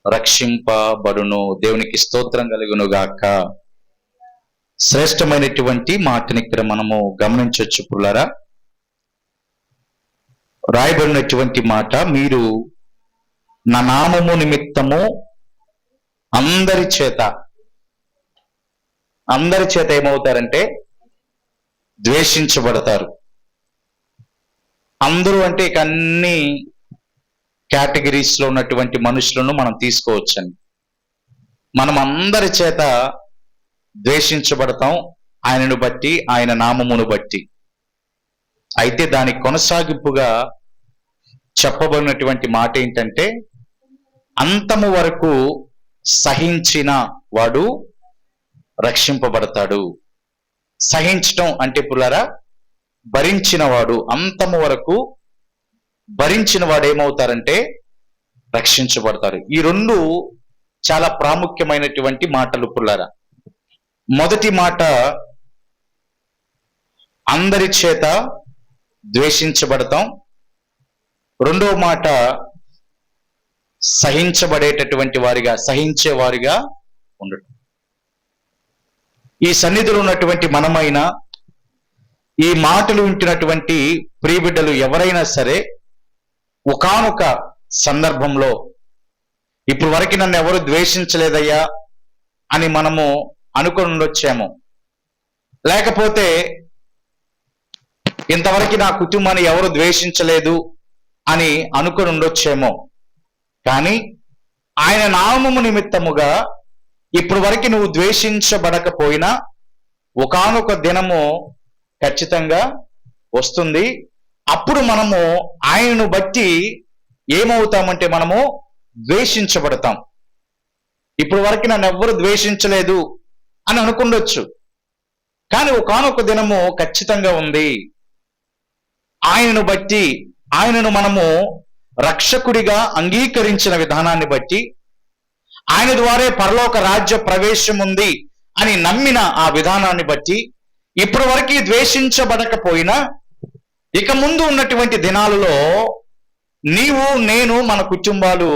రక్షింపబడును. దేవునికి స్తోత్రం కలుగును గాక. శ్రేష్టమైనటువంటి మాటని ఇక్కడ మనము గమనించవచ్చు పుల్లారా. రాయబడినటువంటి మాట, మీరు నా నామము నిమిత్తము అందరి చేత ఏమవుతారంటే ద్వేషించబడతారు. అందరూ అంటే ఇక అన్ని కేటగిరీస్ లో ఉన్నటువంటి మనుషులను మనం తీసుకోవచ్చండి. మనం అందరి చేత ద్వేషించబడతాం, ఆయనను బట్టి, ఆయన నామమును బట్టి. అయితే దానికి కొనసాగింపుగా చెప్పబడినటువంటి మాట ఏంటంటే, అంతము వరకు సహించిన వాడు రక్షింపబడతాడు. సహించటం అంటే పుల్లారా భరించిన వాడు, అంతము వరకు భరించిన వాడు ఏమవుతారంటే రక్షించబడతారు. ఈ రెండు చాలా ప్రాముఖ్యమైనటువంటి మాటలు పుల్లారా. మొదటి మాట, అందరి చేత ద్వేషించబడతాం. రెండవ మాట, సహించబడేటటువంటి వారిగా, సహించేవారిగా ఉండటం. ఈ సన్నిధిలో ఉన్నటువంటి మనమైనా, ఈ మాటలు వింటున్నటువంటి ప్రియబిడ్డలు ఎవరైనా సరే, ఒకానొక సందర్భంలో ఇప్పుడు వరకు నన్ను ఎవరు ద్వేషించలేదయ్యా అని మనము అనుకొని ఉండొచ్చేమో, లేకపోతే ఇంతవరకు నా కుటుంబాన్ని ఎవరు ద్వేషించలేదు అని అనుకొని ఉండొచ్చేమో. కానీ ఆయన నామము నిమిత్తముగా ఇప్పుడు వరకు నువ్వు ద్వేషించబడకపోయినా ఒకానొక దినము ఖచ్చితంగా వస్తుంది. అప్పుడు మనము ఆయనను బట్టి ఏమవుతామంటే మనము ద్వేషించబడతాం. ఇప్పుడు వరకు నన్ను ఎవ్వరు ద్వేషించలేదు అని అనుకుండొచ్చు, కానీ ఒకానొక దినము ఖచ్చితంగా ఉంది. ఆయనను బట్టి, ఆయనను మనము రక్షకుడిగా అంగీకరించిన విధానాన్ని బట్టి, ఆయన ద్వారా పరలోక రాజ్య ప్రవేశం ఉంది అని నమ్మిన ఆ విధానాన్ని బట్టి, ఇప్పటి వరకు ద్వేషించబడకపోయినా ఇక ముందు ఉన్నటువంటి దినాలలో నీవు, నేను, మన కుటుంబాలు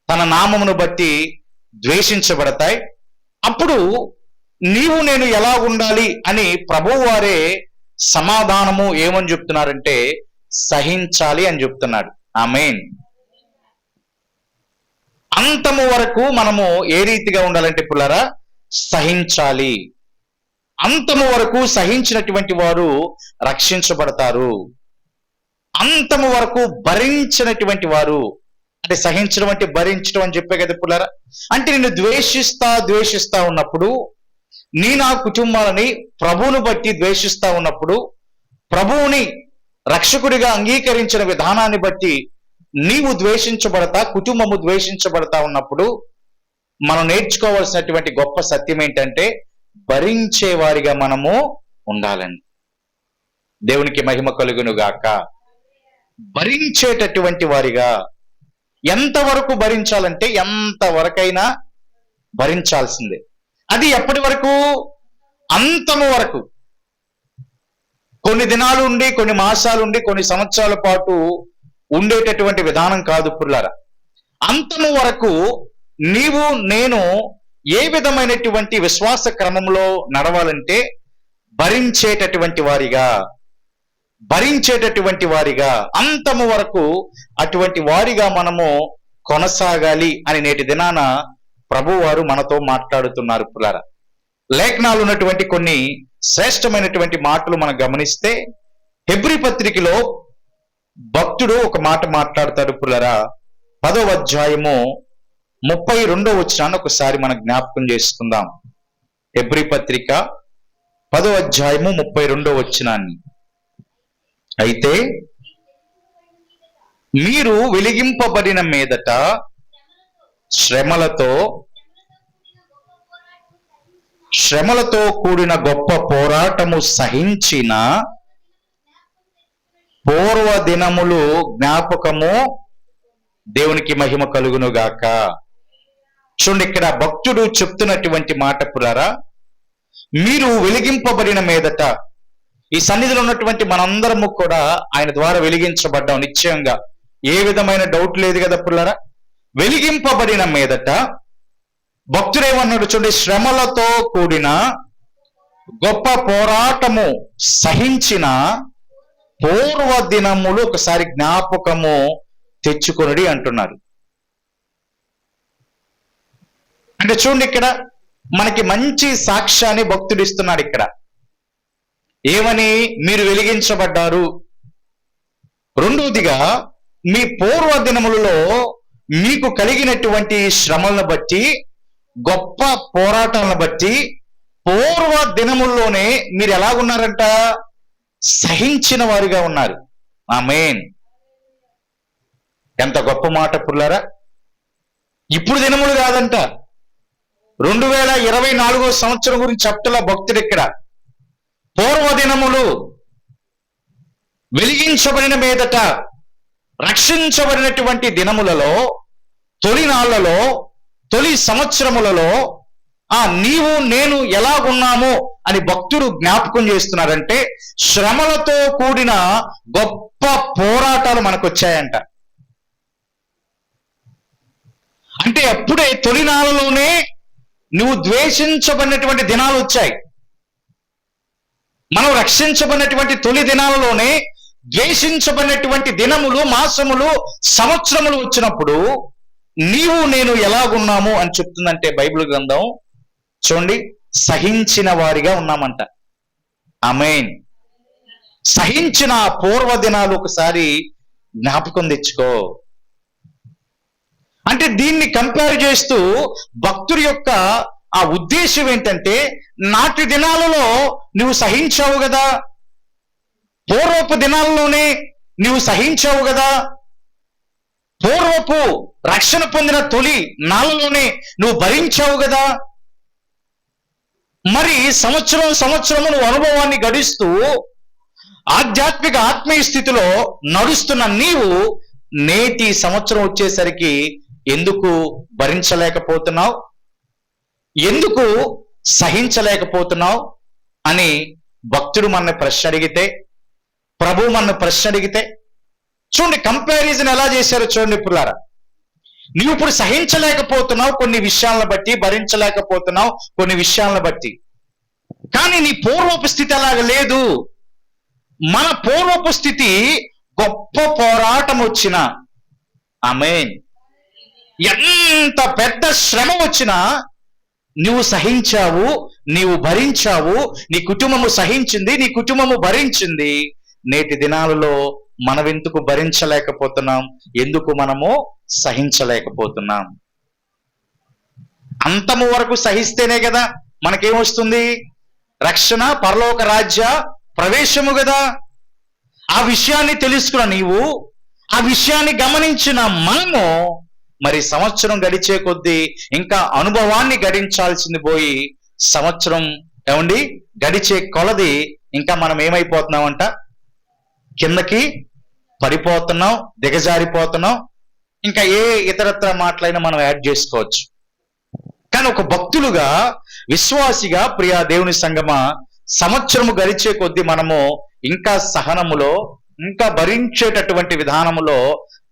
తన నామమును బట్టి ద్వేషించబడతాయి. అప్పుడు నీవు నేను ఎలా ఉండాలి అని ప్రభువు వారే సమాధానము ఏమని చెప్తున్నారంటే సహించాలి అని చెప్తున్నాడు. ఆమేన్. అంతము వరకు మనము ఏ రీతిగా ఉండాలంటే పుల్లారా సహించాలి. అంతము వరకు సహించినటువంటి వారు రక్షించబడతారు. అంతము వరకు భరించినటువంటి వారు, అంటే సహించడం అంటే భరించడం అని చెప్పే కదా పుల్లారా. అంటే నిన్ను ద్వేషిస్తా ఉన్నప్పుడు, నా కుటుంబాలని ప్రభువును బట్టి ద్వేషిస్తా ఉన్నప్పుడు, ప్రభువుని రక్షకుడిగా అంగీకరించిన విధానాన్ని బట్టి నీవు ద్వేషించబడతా, కుటుంబము ద్వేషించబడతా ఉన్నప్పుడు మనం నేర్చుకోవాల్సినటువంటి గొప్ప సత్యం ఏంటంటే భరించే వారిగా మనము ఉండాలని. దేవునికి మహిమ కలుగును గాక. భరించేటటువంటి వారిగా. ఎంతవరకు భరించాలంటే ఎంతవరకైనా భరించాల్సిందే. అది ఎప్పటి వరకు? అంతము వరకు. కొన్ని దినాలు ఉండి, కొన్ని మాసాలు ఉండి, కొన్ని సంవత్సరాల పాటు ఉండేటటువంటి విధానం కాదు పుల్లారా. అంతము వరకు నీవు నేను ఏ విధమైనటువంటి విశ్వాస క్రమంలో నడవాలంటే భరించేటటువంటి వారిగా, అంతము వరకు అటువంటి వారిగా మనము కొనసాగాలి అని నేటి దినాన ప్రభువారు మనతో మాట్లాడుతున్నారు పుల్లారా. లేఖనాలు ఉన్నటువంటి కొన్ని శ్రేష్టమైనటువంటి మాటలు మనం గమనిస్తే, హెబ్రీ పత్రికలో భక్తుడు ఒక మాట మాట్లాడతాడు పుల్లారా. 10వ అధ్యాయము 32వ వచనాన్ని ఒకసారి మనం జ్ఞాపకం చేసుకుందాం. హెబ్రీ పత్రిక 10వ అధ్యాయము 32వ వచనాన్ని. అయితే మీరు వెలిగింపబడిన మీదట శ్రమలతో కూడిన గొప్ప పోరాటము సహించిన పూర్వ దినములు జ్ఞాపకము, దేవునికి మహిమ కలుగును గాక. చూడండి, ఇక్కడ భక్తుడు చెప్తున్నటువంటి మాట పుల్లారా, మీరు వెలిగింపబడిన మీదట. ఈ సన్నిధిలో ఉన్నటువంటి మనందరము కూడా ఆయన ద్వారా వెలిగించబడ్డాం నిశ్చయంగా. ఏ విధమైన డౌట్ లేదు కదా పుల్లారా. వెలిగింపబడిన మీదట భక్తుడేమన్నాడు చూడండి, శ్రమలతో కూడిన గొప్ప పోరాటము సహించిన పూర్వ దినములు ఒకసారి జ్ఞాపకము తెచ్చుకొనుడి అంటున్నారు. అంటే చూడండి, ఇక్కడ మనకి మంచి సాక్ష్యాన్ని భక్తుడు ఇస్తున్నాడు. ఇక్కడ ఏమని? మీరు వెలిగించబడ్డారు. రెండవదిగా, మీ పూర్వ దినములలో మీకు కలిగినటువంటి శ్రమలను బట్టి, గొప్ప పోరాటాలను బట్టి పూర్వ దినముల్లోనే మీరు ఎలాగున్నారంట? సహించిన వారిగా ఉన్నారు. ఆమేన్. ఎంత గొప్ప మాట పుల్లారా! ఇప్పుడు దినములు కాదంట, 2024 సంవత్సరం గురించి చెప్తున్న భక్తుడు ఇక్కడ. పూర్వ దినములు, వెలిగించబడిన మీదట రక్షించబడినటువంటి దినములలో, తొలి నాళ్లలో, తొలి సంవత్సరములలో నీవు నేను ఎలాగున్నామో అని భక్తుడు జ్ఞాపకం చేస్తున్నారంటే, శ్రమలతో కూడిన గొప్ప పోరాటాలు మనకు వచ్చాయంట. అంటే అప్పుడే తొలినాళ్ళలోనే నువ్వు ద్వేషించబడినటువంటి దినాలు వచ్చాయి. మనం రక్షించబడినటువంటి తొలి దినాలలోనే ద్వేషించబడినటువంటి దినములు, మాసములు, సంవత్సరములు వచ్చినప్పుడు నీవు నేను ఎలాగున్నాము అని చెప్తుందంటే బైబిల్ గ్రంథం చూడండి, సహించిన వారిగా ఉన్నామంట. ఆమేన్. సహించిన పూర్వ దినాలు ఒకసారి జ్ఞాపకం తెచ్చుకో. అంటే దీన్ని కంపేర్ చేస్తూ భక్తుడి యొక్క ఆ ఉద్దేశం ఏంటంటే, నాటి దినాలలో నువ్వు సహించావు కదా, పూర్వపు దినాల్లోనే నువ్వు సహించావు కదా, పూర్వపు రక్షణ పొందిన తొలి నాళ్ళలోనే నువ్వు భరించావు కదా, మరి సంవత్సరము నువ్వు అనుభవాన్ని గడిస్తూ ఆధ్యాత్మిక ఆత్మీయ స్థితిలో నడుస్తున్న నీవు నేటి సంవత్సరం వచ్చేసరికి ఎందుకు భరించలేకపోతున్నావు, ఎందుకు సహించలేకపోతున్నావు అని భక్తుడు మన ప్రశ్న అడిగితే, ప్రభు మన ప్రశ్న అడిగితే, చూడండి కంపారిజన్ ఎలా చేశారో చూడండి పుల్లారా. నువ్వు ఇప్పుడు సహించలేకపోతున్నావు కొన్ని విషయాలను బట్టి, భరించలేకపోతున్నావు కొన్ని విషయాలను బట్టి, కానీ నీ పూర్వపు స్థితి అలాగ లేదు. మన పూర్వపు స్థితి గొప్ప పోరాటం వచ్చిన, ఆమేన్, ఎంత పెద్ద శ్రమ వచ్చినా నువ్వు సహించావు, నీవు భరించావు, నీ కుటుంబము సహించింది, నీ కుటుంబము భరించింది. నేటి దినాలలో మనం ఎందుకు భరించలేకపోతున్నాం, ఎందుకు మనము సహించలేకపోతున్నాం? అంతము వరకు సహిస్తేనే కదా మనకేమొస్తుంది? రక్షణ, పరలోక రాజ్య ప్రవేశము కదా. ఆ విషయాన్ని తెలుసుకున్న నీవు, ఆ విషయాన్ని గమనించిన మనము మరి సంవత్సరం గడిచే కొద్దీ ఇంకా అనుభవాన్ని గడించాల్సింది పోయి, సంవత్సరం ఏమండి గడిచే కొలది ఇంకా మనం ఏమైపోతున్నామంట? కిందకి పడిపోతున్నాం, దిగజారిపోతున్నాం. ఇంకా ఏ ఇతరత్ర మాటలైనా మనం యాడ్ చేసుకోవచ్చు. కానీ ఒక భక్తులుగా, విశ్వాసిగా, ప్రియా దేవుని సంగమా, సంవత్సరము గడిచే కొద్దీ మనము ఇంకా సహనములో, ఇంకా భరించేటటువంటి విధానములో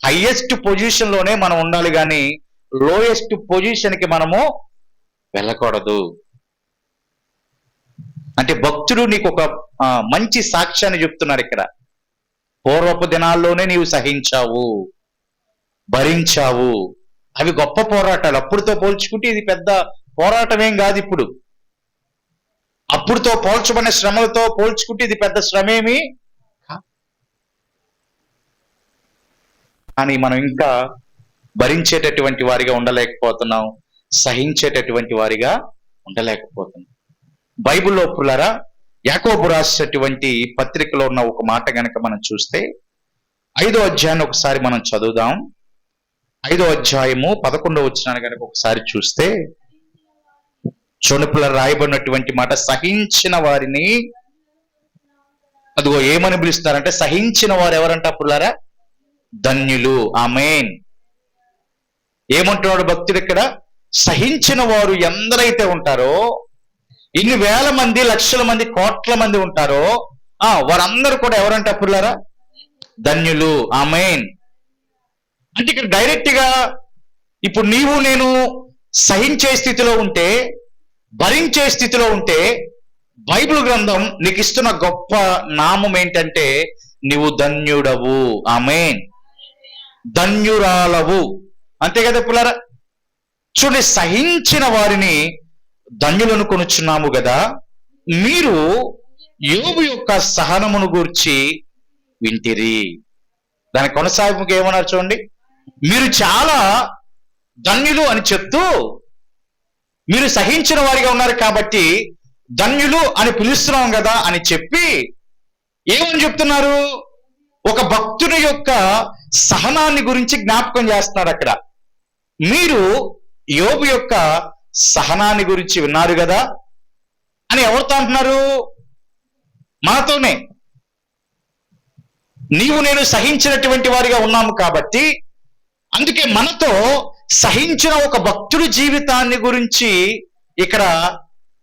హైయెస్ట్ పొజిషన్ లోనే మనం ఉండాలి, కానీ లోయెస్ట్ పొజిషన్ కి మనము వెళ్ళకూడదు. అంటే భక్తుడు నీకు ఒక మంచి సాక్ష్యాన్ని చెప్తున్నాడు ఇక్కడ. పూర్వపు దినాల్లోనే నీవు సహించావు, భరించావు. అవి గొప్ప పోరాటాలు. అప్పుడుతో పోల్చుకుంటే ఇది పెద్ద పోరాటమేం కాదు. ఇప్పుడు అప్పుడుతో పోల్చబడిన శ్రమలతో పోల్చుకుంటే ఇది పెద్ద శ్రమేమి. కానీ మనం ఇంకా భరించేటటువంటి వారిగా ఉండలేకపోతున్నాం, సహించేటటువంటి వారిగా ఉండలేకపోతున్నాం. బైబిల్లో పుల్లారా, యాకోబు రాసినటువంటి పత్రికలో ఉన్న ఒక మాట గనక మనం చూస్తే, 5వ అధ్యాయాన్ని ఒకసారి మనం చదువుదాం. 5వ అధ్యాయము 11వ వచనాన్ని గనక ఒకసారి చూస్తే, చూడుపుల రాయబడినటువంటి మాట, సహించిన వారిని, అదిగో ఏమని పిలుస్తారంటే, సహించిన వారు ఎవరంట పుల్లారా? ధన్యులు. ఆమేన్. ఏమంటున్నాడు భక్తుడు ఇక్కడ? సహించిన వారు ఎందరైతే ఉంటారో, ఇన్ని వేల మంది, లక్షల మంది, కోట్ల మంది ఉంటారో వారందరూ కూడా ఎవరంట పుల్లారా? ధన్యులు. ఆమేన్. అంటే ఇక్కడ డైరెక్ట్ గా ఇప్పుడు నీవు నేను సహించే స్థితిలో ఉంటే, భరించే స్థితిలో ఉంటే, బైబిల్ గ్రంథం నీకు ఇస్తున్న గొప్ప నామం ఏంటంటే నీవు ధన్యుడవు. ఆమేన్. ధన్యురాలవు. అంతే కదా పిల్లరా? చూడండి, సహించిన వారిని ధన్యులను కొనుచున్నాము కదా. మీరు యోబు యొక్క సహనమును గూర్చి వింటిరి. దాని కొనసాగింపుకి ఏమన్నారు చూడండి. మీరు చాలా ధన్యులు అని చెప్తూ, మీరు సహించిన వారిగా ఉన్నారు కాబట్టి ధన్యులు అని పిలుస్తున్నాం కదా అని చెప్పి ఏమని చెప్తున్నారు? ఒక భక్తుని యొక్క సహనాన్ని గురించి జ్ఞాపకం చేస్తున్నారు అక్కడ. మీరు యోబు యొక్క సహనాన్ని గురించి విన్నారు కదా అని ఎవరితో అంటున్నారు? మనతోనే. నీవు నేను సహించినటువంటి వారిగా ఉన్నాము కాబట్టి, అందుకే మనతో సహించిన ఒక భక్తుడి జీవితాన్ని గురించి ఇక్కడ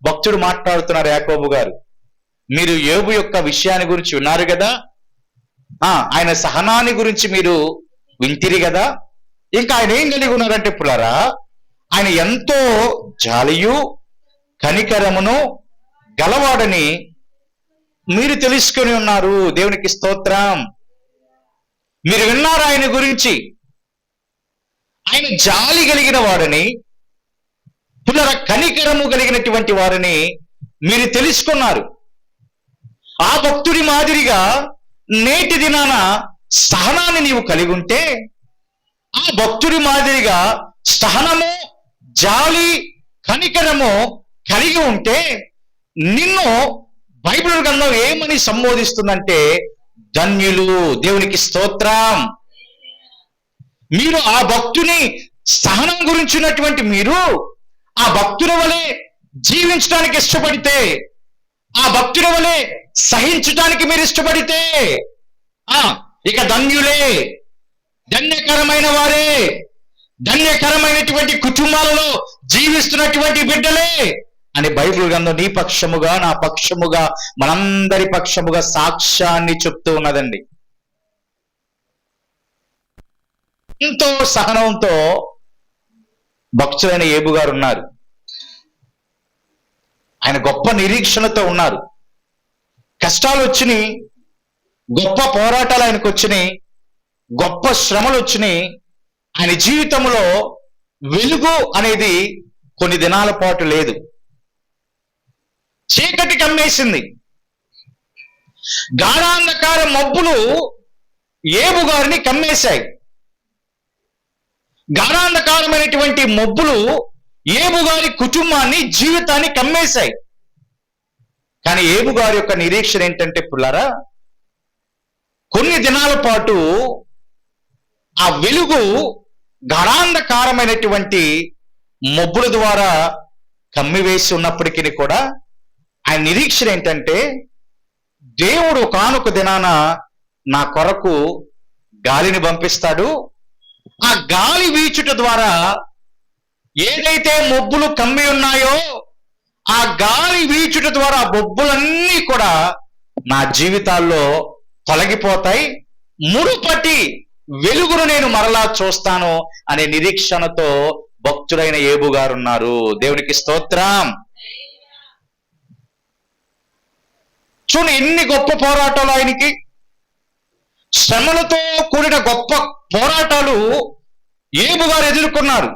భక్తుడు మాట్లాడుతున్నారు. యాకోబు గారు, మీరు యోబు యొక్క విషయాన్ని గురించి విన్నారు కదా, ఆయన సహనాన్ని గురించి మీరు వింటిరి కదా. ఇంకా ఆయన ఏం కలిగి ఉన్నారంటే పులారా, ఆయన ఎంతో జాలియు కనికరమును గలవాడని మీరు తెలుసుకొని ఉన్నారు. దేవునికి స్తోత్రం. మీరు విన్నారు ఆయన గురించి. ఆయన జాలి కలిగిన వాడని, పునర కనికరము కలిగినటువంటి వారిని మీరు తెలుసుకున్నారు. ఆ భక్తుడి మాదిరిగా నేటి దినాన సహనాన్ని నీవు కలిగి ఉంటే, ఆ భక్తుడి మాదిరిగా సహనము, జాలి, కనికరము కలిగి ఉంటే నిన్ను బైబిల్ గ్రంథం ఏమని సంబోధిస్తుందంటే ధన్యులు. దేవునికి స్తోత్రం. మీరు ఆ భక్తుని సహనం గురించినటువంటి మీరు ఆ భక్తుల వలె జీవించడానికి ఇష్టపడితే, ఆ భక్తుల వలె సహించడానికి మీరు ఇష్టపడితే ఇక ధన్యులే, ధన్యకరమైన వారే, ధన్యకరమైనటువంటి కుటుంబాలలో జీవిస్తున్నటువంటి బిడ్డలే అని బైబిల్ గ్రంథం నీ పక్షముగా, నా పక్షముగా, మనందరి పక్షముగా సాక్ష్యాన్ని చెప్తూ ఉన్నదండి. ఎంతో సహనంతో భక్తులైన యోబు గారు ఉన్నారు. ఆయన గొప్ప నిరీక్షణతో ఉన్నారు. కష్టాలు వచ్చినాయి, గొప్ప పోరాటాలు ఆయనకు వచ్చినాయి, గొప్ప శ్రమలు వచ్చినాయి. ఆయన జీవితంలో వెలుగు అనేది కొన్ని దినాల పాటు లేదు. చీకటి కమ్మేసింది. గాఢాంధకార మబ్బులు యోబు గారిని కమ్మేశాయి. గాఢాంధకారమైనటువంటి మబ్బులు యోబు గారి కుటుంబాన్ని, జీవితాన్ని కమ్మేశాయి. కానీ యోబు గారి యొక్క నిరీక్షణ ఏంటంటే పుల్లారా, కొన్ని దినాల పాటు ఆ వెలుగు గాఢాంధకారమైనటువంటి మబ్బుల ద్వారా కమ్మివేసి ఉన్నప్పటికీ కూడా ఆయన నిరీక్షణ ఏంటంటే దేవుడు ఒకానొక దినాన నా కొరకు గాలిని పంపిస్తాడు. ఆ గాలి వీచుట ద్వారా ఏదైతే మబ్బులు కమ్మి ఉన్నాయో ఆ గాలి వీచుట ద్వారా ఆ మబ్బులన్నీ కూడా నా జీవితాల్లో తొలగిపోతాయి. మునుపటి వెలుగును నేను మరలా చూస్తాను అనే నిరీక్షణతో భక్తుడైన యోబు గారు ఉన్నారు. దేవునికి స్తోత్రం. చూడండి, ఎన్ని గొప్ప పోరాటాలు ఆయనకి, శ్రమలతో కూడిన గొప్ప పోరాటాలు యోబు గారు ఎదుర్కొన్నారు.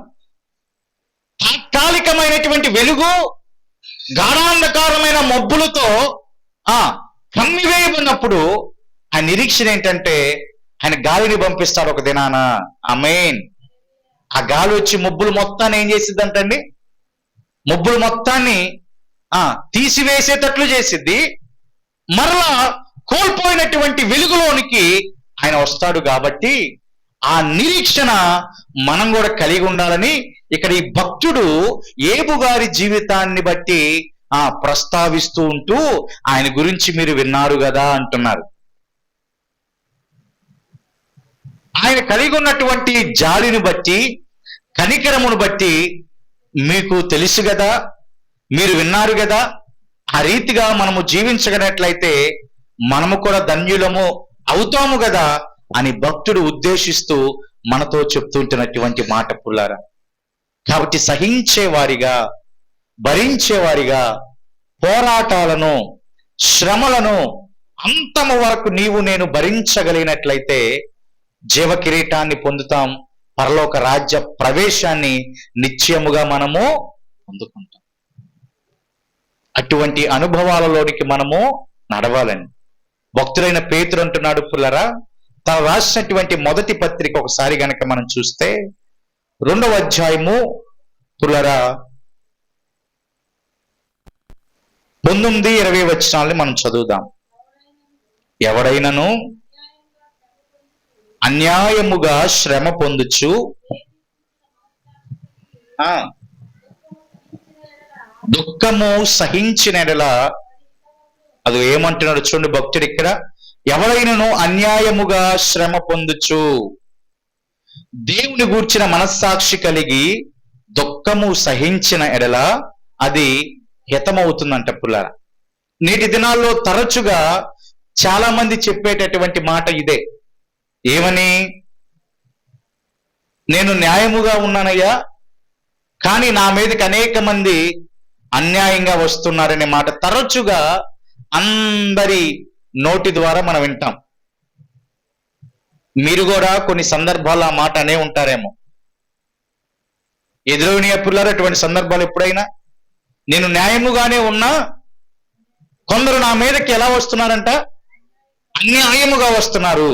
తాత్కాలికమైనటువంటి వెలుగు గాఢాంధకారమైన మబ్బులతో కమ్మివేయబడినప్పుడు ఆ నిరీక్షణ ఏంటంటే ఆయన గాలిని పంపిస్తాడు ఒక దినాన. ఆమేన్. ఆ గాలి వచ్చి మబ్బులు మొత్తాన్ని ఏం చేసిద్దంటండి? మబ్బులు మొత్తాన్ని తీసివేసేటట్లు చేసిద్ది. మరలా కోల్పోయినటువంటి వెలుగులోనికి ఆయన వస్తాడు. కాబట్టి ఆ నిరీక్షణ మనం కూడా కలిగి ఉండాలని ఇక్కడ ఈ భక్తుడు యోబు గారి జీవితాన్ని బట్టి ప్రస్తావిస్తూ ఉంటూ ఆయన గురించి మీరు విన్నారు కదా అంటున్నారు. ఆయన కలిగి ఉన్నటువంటి జాలిని బట్టి, కనికరమును బట్టి మీకు తెలుసు కదా, మీరు విన్నారు కదా. ఆ రీతిగా మనము జీవించగలిగినట్లయితే మనము కూడా ధన్యులము అవుతాము కదా అని భక్తుడు ఉద్దేశిస్తూ మనతో చెప్తుంటున్నటువంటి మాట పుల్లారా. కాబట్టి సహించేవారిగా, భరించేవారిగా, పోరాటాలను, శ్రమలను అంతము వరకు నీవు నేను భరించగలిగినట్లయితే జీవ కిరీటాన్ని పొందుతాం, పరలోక రాజ్య ప్రవేశాన్ని నిశ్చయముగా మనము పొందుకుంటాం. అటువంటి అనుభవాలలోనికి మనము నడవాలని భక్తుడైన పేతురు అంటున్నాడు పుల్లరా, తను రాసినటువంటి మొదటి పత్రిక ఒకసారి గనక మనం చూస్తే 2వ అధ్యాయము పుల్లరా 19-20 వచనాలని మనం చదువుదాం. ఎవడైనను అన్యాయముగా శ్రమ పొందుచు దుఃఖము సహించిన ఎడల, అది ఏమంటున్నాడు చూడండి భక్తుడు ఇక్కడ, ఎవరైనను అన్యాయముగా శ్రమ పొందుచు దేవుని గూర్చిన మనస్సాక్షి కలిగి దుఃఖము సహించిన ఎడల అది హితమవుతుందంట పుల్లారా. నేటి దినాల్లో తరచుగా చాలా మంది చెప్పేటటువంటి మాట ఇదే. ఏమని? నేను న్యాయముగా ఉన్నానయ్యా, కానీ నా మీదకి అనేక మంది అన్యాయంగా వస్తున్నారనే మాట తరచుగా అందరి నోటి ద్వారా మనం వింటాం. మీరు కూడా కొన్ని సందర్భాలు ఆ మాట అనే ఉంటారేమో. ఎదురవుని పుల్లారా అటువంటి సందర్భాలు ఎప్పుడైనా? నేను న్యాయముగానే ఉన్నా కొందరు నా మీదకి ఎలా వస్తున్నారంట? అన్యాయముగా వస్తున్నారు.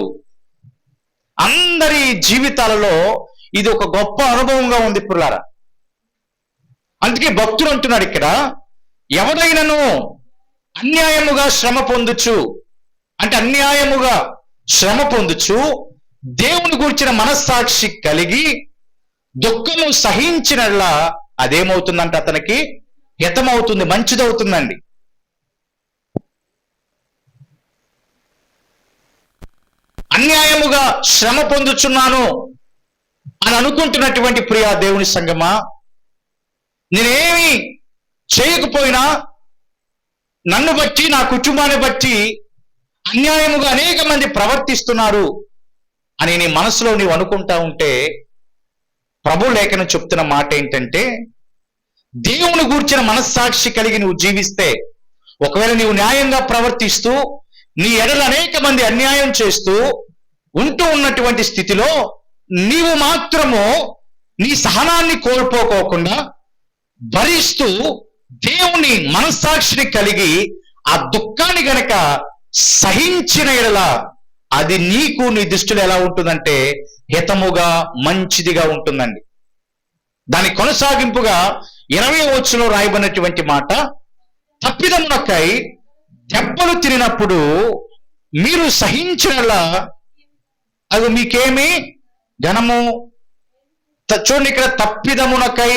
అందరి జీవితాలలో ఇది ఒక గొప్ప అనుభవంగా ఉంది పుల్లారా. అందుకే భక్తుడు అంటున్నాడు ఇక్కడ, ఎవరైనను అన్యాయముగా శ్రమ పొందుచు, అంటే అన్యాయముగా శ్రమ పొందుచు దేవుని గురించిన మనస్సాక్షి కలిగి దుఃఖము సహించినట్లా అదేమవుతుందంటే అతనికి హితమవుతుంది, మంచిదవుతుందండి. అన్యాయముగా శ్రమ పొందుచున్నాను అని అనుకుంటున్నటువంటి ప్రియా దేవుని సంగమా, నేనేమి చేయకపోయినా నన్ను బట్టి, నా కుటుంబాన్ని బట్టి అన్యాయముగా అనేక మంది ప్రవర్తిస్తున్నారు అని నీ మనసులో నీవు అనుకుంటా ఉంటే, ప్రభు లేఖనం చెప్తున్న మాట ఏంటంటే, దేవుని గూర్చిన మనస్సాక్షి కలిగి నువ్వు జీవిస్తే, ఒకవేళ నీవు న్యాయంగా ప్రవర్తిస్తూ నీ ఎడల అనేక మంది అన్యాయం చేస్తూ ఉంటూ ఉన్నటువంటి స్థితిలో నీవు మాత్రము నీ సహనాన్ని కోల్పోకోకుండా భరిస్తూ దేవుని మనస్సాక్షిని కలిగి ఆ దుఃఖాన్ని గనక సహించిన ఎడల అది నీకు నీ దృష్టిలో ఎలా ఉంటుందంటే హితముగా, మంచిదిగా ఉంటుందండి. దాని కొనసాగింపుగా 20వ వచనంలో రాయబడినటువంటి మాట, తప్పిదమునకై దెబ్బలు తినినప్పుడు మీరు సహించినలా అది మీకేమి ఘనము. చూడండి ఇక్కడ, తప్పిదమునకై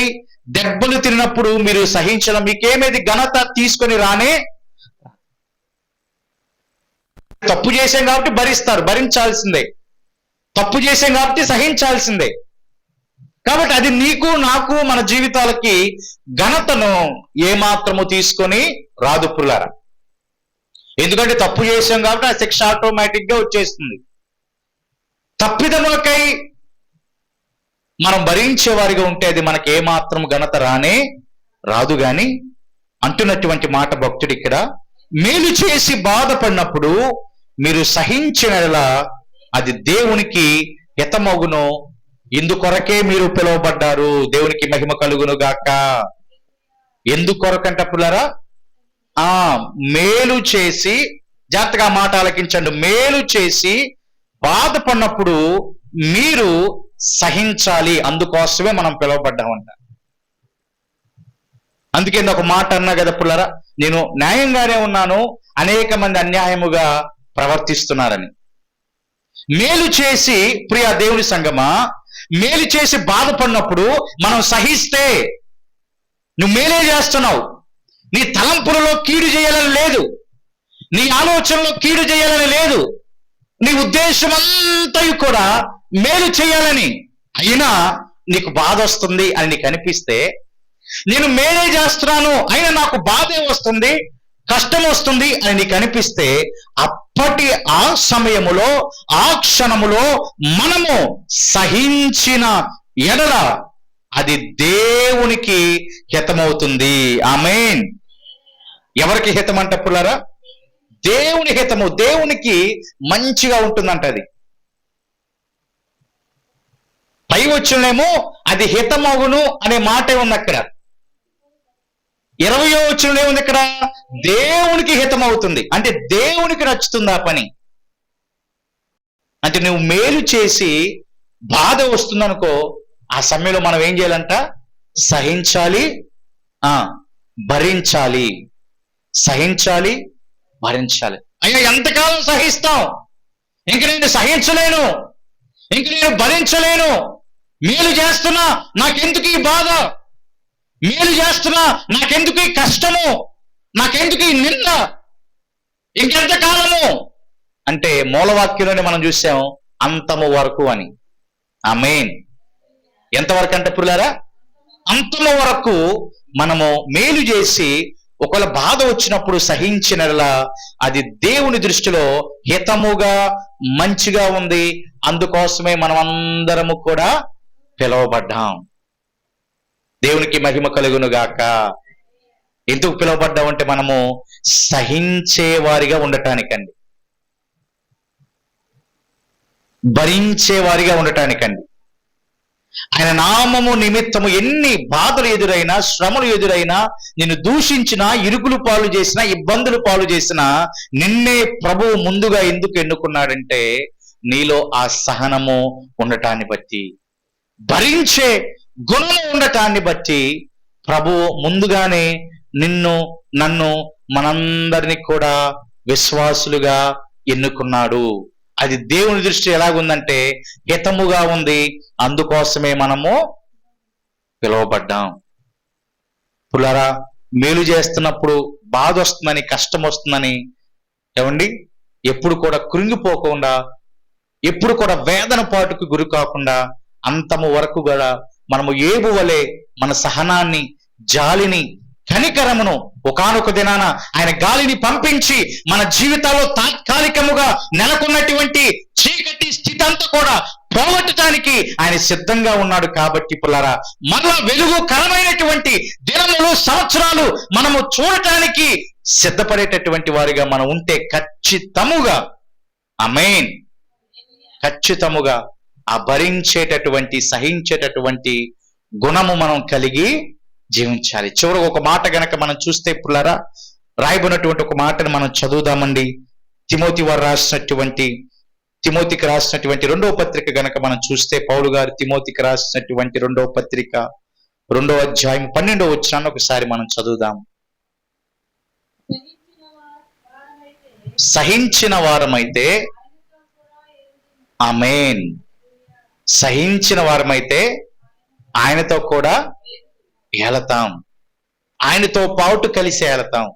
దెబ్బలు తిన్నప్పుడు మీరు సహించడం మీకేమేది ఘనత తీసుకొని రానే. తప్పు చేసాం కాబట్టి భరిస్తారు, భరించాల్సిందే. తప్పు చేసాం కాబట్టి సహించాల్సిందే. కాబట్టి అది నీకు నాకు మన జీవితాలకి ఘనతను ఏమాత్రము తీసుకొని రాదు పుల్లారా. ఎందుకంటే తప్పు చేసాం కాబట్టి ఆ శిక్ష ఆటోమేటిక్ గా వచ్చేస్తుంది. తప్పిదములకై మనం భరించే వారిగా ఉంటే అది మనకి ఏమాత్రం ఘనత రానే రాదు. గాని అంటున్నటువంటి మాట భక్తుడు ఇక్కడ, మేలు చేసి బాధపడినప్పుడు మీరు సహించినలా అది దేవునికి హితమగును, ఇందుకొరకే మీరు పిలువబడ్డారు, దేవునికి మహిమ కలుగును గాక. ఎందుకొరకంట పుల్లారా? మేలు చేసి, జాగ్రత్తగా మాట ఆలకించండి, మేలు చేసి బాధపడినప్పుడు మీరు సహించాలి, అందుకోసమే మనం పిలువబడ్డామంట. అందుకే ఒక మాట అన్నా కదా పుల్లారా, నేను న్యాయంగానే ఉన్నాను, అనేక మంది అన్యాయముగా ప్రవర్తిస్తున్నారని. మేలు చేసి, ప్రియ దేవుని సంగమా, మేలు చేసి బాధపడినప్పుడు మనం సహిస్తే, నువ్వు మేలే చేస్తున్నావు, నీ తలంపులలో కీడు చేయాలని లేదు, నీ ఆలోచనలో కీడు చేయాలని లేదు, నీ ఉద్దేశం అంతయు కూడా మేలు చేయాలని, అయినా నీకు బాధ వస్తుంది అని నీకు అనిపిస్తే, నేను మేలే చేస్తున్నాను అయినా నాకు బాధే వస్తుంది, కష్టం వస్తుంది అని నీకు అనిపిస్తే, అప్పటి ఆ సమయములో, ఆ క్షణములో మనము సహించిన ఎడల అది దేవునికి హితమవుతుంది. ఆమేన్. ఎవరికి హితం అంట పుల్లారా? దేవుని హితము. దేవునికి మంచిగా ఉంటుందంట అది. పై వచ్చునేమో అది హితమగును అనే మాటే ఉంది అక్కడ. 20వ వచనంలో ఏముంది ఇక్కడ? దేవునికి హితమవుతుంది. అంటే దేవునికి నచ్చుతుంది ఆ పని. అంటే నువ్వు మేలు చేసి బాధ వస్తుందనుకో, ఆ సమయంలో మనం ఏం చేయాలంట? సహించాలి, భరించాలి. సహించాలి, భరించాలి. అయ్యా ఎంతకాలం సహిస్తాం? ఇంక నేను సహించలేను, ఇంక నేను భరించలేను. మేలు చేస్తున్నా, నాకెందుకు ఈ బాధ? మేలు చేస్తున్నా, నాకెందుకు ఈ కష్టము? నాకెందుకు ఈ నింద? ఇంకెంతకాలము అంటే మూలవాక్యంలోనే మనం చూసాం, అంతము వరకు అని. ఆమేన్. ఎంతవరకు అంటే పుల్లారా? అంతము వరకు మనము మేలు చేసి ఒకవేళ బాధ వచ్చినప్పుడు సహించినలా అది దేవుని దృష్టిలో హితముగా మంచిగా ఉంది. అందుకోసమే మనం అందరము కూడా పిలువబడ్డాం. దేవునికి మహిమ కలుగును గాక. ఎందుకు పిలువబడ్డామంటే మనము సహించే వారిగా ఉండటానికండి, భరించే వారిగా ఉండటానికండి. ఆయన నామము నిమిత్తము ఎన్ని బాధలు ఎదురైనా, శ్రమలు ఎదురైనా, నిన్ను దూషించినా, ఇరుకులు పాలు చేసినా, ఇబ్బందులు పాలు చేసినా, నిన్నే ప్రభువు ముందుగా ఎందుకు ఎన్నుకున్నాడంటే నీలో ఆ సహనము ఉండటాన్ని బట్టి, భరించే గుణము ఉండటాన్ని బట్టి ప్రభువు ముందుగానే నిన్ను, నన్ను, మనందరినీ కూడా విశ్వాసులుగా ఎన్నుకున్నాడు. అది దేవుని దృష్టి ఎలాగుందంటే హితముగా ఉంది. అందుకోసమే మనము పిలువబడ్డాం. పుల్లారా, మేలు చేస్తున్నప్పుడు బాధ వస్తుందని, కష్టం వస్తుందని ఏమండి ఎప్పుడు కూడా కృంగిపోకుండా, ఎప్పుడు కూడా వేదన పాటుకు గురి కాకుండా, అంతము వరకు కూడా మనము ఏబు వలె మన సహనాన్ని, జాలిని, కనికరమును ఒకానొక దినాన ఆయన గాలిని పంపించి మన జీవితాల్లో తాత్కాలికముగా నెలకొన్నటువంటి చీకటి స్థితి అంతా కూడా పోగొట్టడానికి ఆయన సిద్ధంగా ఉన్నాడు. కాబట్టి పుల్లారా, మరలా వెలుగుకరమైనటువంటి దినములు, సంవత్సరాలు మనము చూడటానికి సిద్ధపడేటటువంటి వారిగా మనం ఉంటే ఖచ్చితముగా, ఆమేన్, ఖచ్చితముగా ఆ భరించేటటువంటి, సహించేటటువంటి గుణము మనం కలిగి జీవించాలి. చివరికి ఒక మాట గనక మనం చూస్తే పుల్లారా, రాయబడినటువంటి ఒక మాటను మనం చదువుదామండి. తిమోతికి రాసినటువంటి 2వ పత్రిక గనక మనం చూస్తే, పౌలు గారు తిమోతికి రాసినటువంటి 2వ పత్రిక 2వ అధ్యాయం 12వ వచనాన్ని ఒకసారి మనం చదువుదాం. సహించిన వారమైతే, ఆమేన్, సహించిన వారమైతే ఆయనతో కూడా ఏలతాం, ఆయనతో పాటు కలిసి ఏలతాం.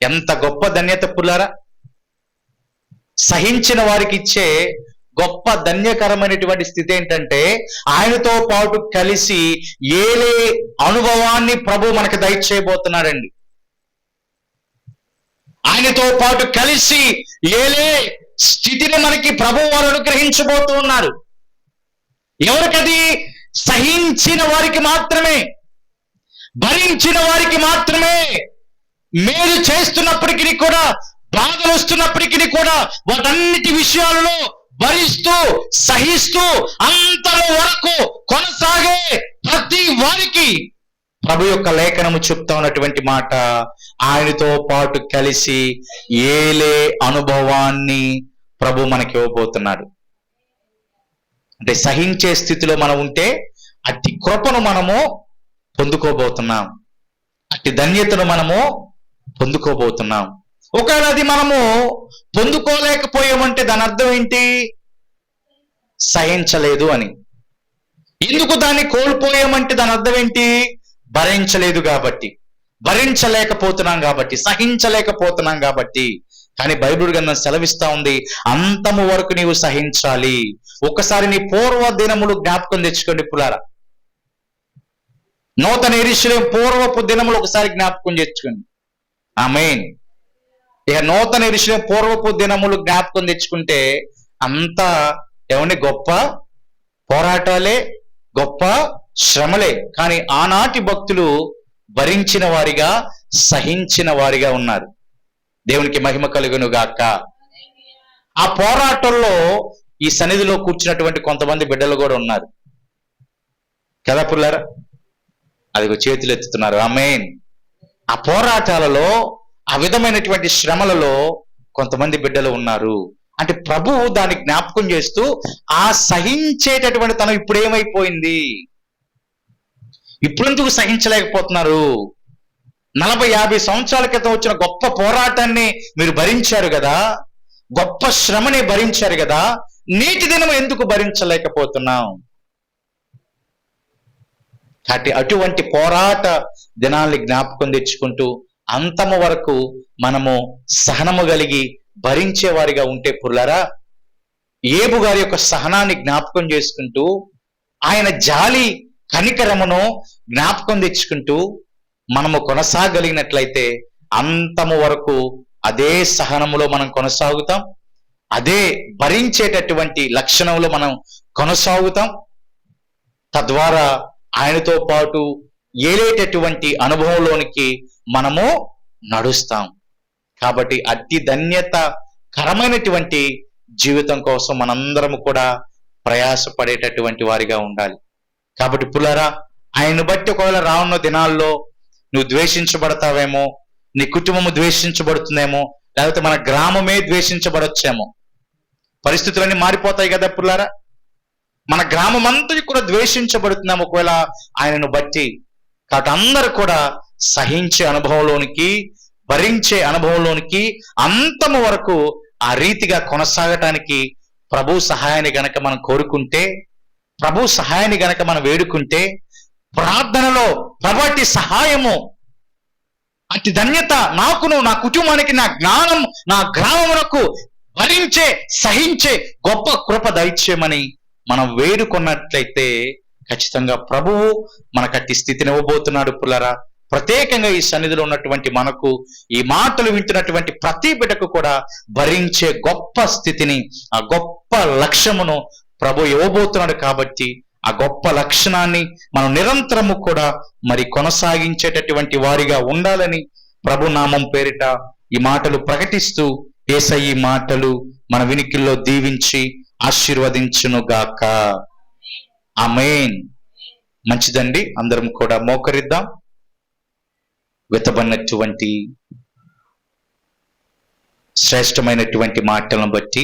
ఎంత గొప్ప ధన్యత పుల్లారా! సహించిన వారికి ఇచ్చే గొప్ప ధన్యకరమైనటువంటి స్థితి ఏంటంటే ఆయనతో పాటు కలిసి ఏలే అనుభవాన్ని ప్రభు మనకు దయచేయబోతున్నాడండి. ఆయనతో పాటు కలిసి ఏలే స్థితిని మనకి ప్రభు వారు అనుగ్రహించబోతూ ఉన్నారు. ఎవరికది? సహించిన వారికి మాత్రమే, భరించిన వారికి మాత్రమే. మేలు చేస్తున్నప్పటికీ కూడా, బాధలు వస్తున్నప్పటికీ కూడా, వాటన్నిటి విషయాలలో భరిస్తూ, సహిస్తూ, అంతల వరకు కొనసాగే ప్రతి వారికి ప్రభు యొక్క లేఖనము చెప్తా ఉన్నటువంటి మాట, ఆయనతో పాటు కలిసి ఏలే అనుభవాన్ని ప్రభు మనకి ఇవ్వబోతున్నాడు. అంటే సహించే స్థితిలో మనం ఉంటే అట్టి కృపను మనము పొందుకోబోతున్నాం, అట్టి ధన్యతను మనము పొందుకోబోతున్నాం. ఒకవేళ అది మనము పొందుకోలేకపోయామంటే దాని అర్థం ఏంటి? సహించలేదు అని. ఎందుకు దాన్ని కోల్పోయామంటే దాని అర్థం ఏంటి? భరించలేదు కాబట్టి, భరించలేకపోతున్నాం కాబట్టి, సహించలేకపోతున్నాం కాబట్టి. కానీ బైబిల్ గ్రంథం సెలవిస్తా ఉంది, అంతము వరకు నీవు సహించాలి. ఒకసారి నీ పూర్వ దినములు జ్ఞాపకం తెచ్చుకోండి పుల్లారా. నూతన యెరూషలేము పూర్వపు దినములు ఒకసారి జ్ఞాపకం తెచ్చుకోండి. ఆమేన్. ఇక నూతన యెరూషలేము పూర్వపు దినములు జ్ఞాపకం తెచ్చుకుంటే అంతా ఏమండి గొప్ప పోరాటాలే, గొప్ప శ్రమలే, కానీ ఆనాటి భక్తులు భరించిన వారిగా, సహించిన వారిగా ఉన్నారు. దేవునికి మహిమ కలుగును గాక. ఆ పోరాటంలో ఈ సన్నిధిలో కూర్చున్నటువంటి కొంతమంది బిడ్డలు కూడా ఉన్నారు కదా పుల్లారా, అదిగో చేతులు ఎత్తుతున్నారు. ఆమేన్. ఆ పోరాటాలలో, ఆ విధమైనటువంటి శ్రమలలో కొంతమంది బిడ్డలు ఉన్నారు. అంటే ప్రభువు దాన్ని జ్ఞాపకం చేస్తూ ఆ సహించేటటువంటి తనం ఇప్పుడు ఏమైపోయింది, ఇప్పుడెందుకు సహించలేకపోతున్నారు? 40-50 సంవత్సరాల క్రితం వచ్చిన గొప్ప పోరాటాన్ని మీరు భరించారు కదా, గొప్ప శ్రమని భరించారు కదా, నేటి దినం ఎందుకు భరించలేకపోతున్నాం? అటువంటి పోరాట దినాల్ని జ్ఞాపకం తెచ్చుకుంటూ అంతము వరకు మనము సహనము కలిగి భరించే వారిగా ఉంటే పుల్లారా, ఏబు గారి యొక్క సహనాన్ని జ్ఞాపకం చేసుకుంటూ, ఆయన జాలి కనికరమును జ్ఞాపకం తెచ్చుకుంటూ మనము కొనసాగలిగినట్లయితే అంతము వరకు అదే సహనములో మనం కొనసాగుతాం, అదే భరించేటటువంటి లక్షణంలో మనం కొనసాగుతాం. తద్వారా ఆయనతో పాటు ఏలేటటువంటి అనుభవంలోనికి మనము నడుస్తాం. కాబట్టి అతి ధన్యతకరమైనటువంటి జీవితం కోసం మనందరము కూడా ప్రయాసపడేటటువంటి వారిగా ఉండాలి. కాబట్టి పుల్లారా, ఆయన్ని బట్టి ఒకవేళ రానున్న దినాల్లో నువ్వు ద్వేషించబడతావేమో, నీ కుటుంబము ద్వేషించబడుతుందేమో, లేకపోతే మన గ్రామమే ద్వేషించబడొచ్చేమో. పరిస్థితులన్నీ మారిపోతాయి కదా పుల్లారా. మన గ్రామం అంతా కూడా ద్వేషించబడుతున్నాము ఒకవేళ ఆయనను బట్టి. కాబట్టి అందరూ కూడా సహించే అనుభవంలోనికి, భరించే అనుభవంలోనికి, అంతము వరకు ఆ రీతిగా కొనసాగటానికి ప్రభు సహాయాన్ని గనక మనం కోరుకుంటే, ప్రభు సహాయాన్ని గనక మనం వేడుకుంటే, ప్రార్థనలో ప్రభటి సహాయము, అతి ధన్యత నాకును, నా కుటుంబానికి, నా జ్ఞానం, నా గ్రామమునకు భరించే, సహించే గొప్ప కృప దయచేయమని మనం వేడుకున్నట్లయితే ఖచ్చితంగా ప్రభువు మనకు అట్టి స్థితిని ఇవ్వబోతున్నాడు పుల్లారా. ప్రత్యేకంగా ఈ సన్నిధిలో ఉన్నటువంటి మనకు, ఈ మాటలు వింటున్నటువంటి ప్రతి బిడ్డకు కూడా భరించే గొప్ప స్థితిని, ఆ గొప్ప లక్ష్యమును ప్రభు ఇవ్వబోతున్నాడు. కాబట్టి ఆ గొప్ప లక్షణాన్ని మనం నిరంతరము కూడా మరి కొనసాగించేటటువంటి వారిగా ఉండాలని ప్రభు నామం పేరిట ఈ మాటలు ప్రకటిస్తూ, యేసయ్య ఈ మాటలు మన వినికిల్లో దీవించి ఆశీర్వదించును గాక. ఆమేన్. మంచిదండి, అందరం కూడా మోకరిద్దాం. వెతబడినటువంటి శ్రేష్టమైనటువంటి మాటలను బట్టి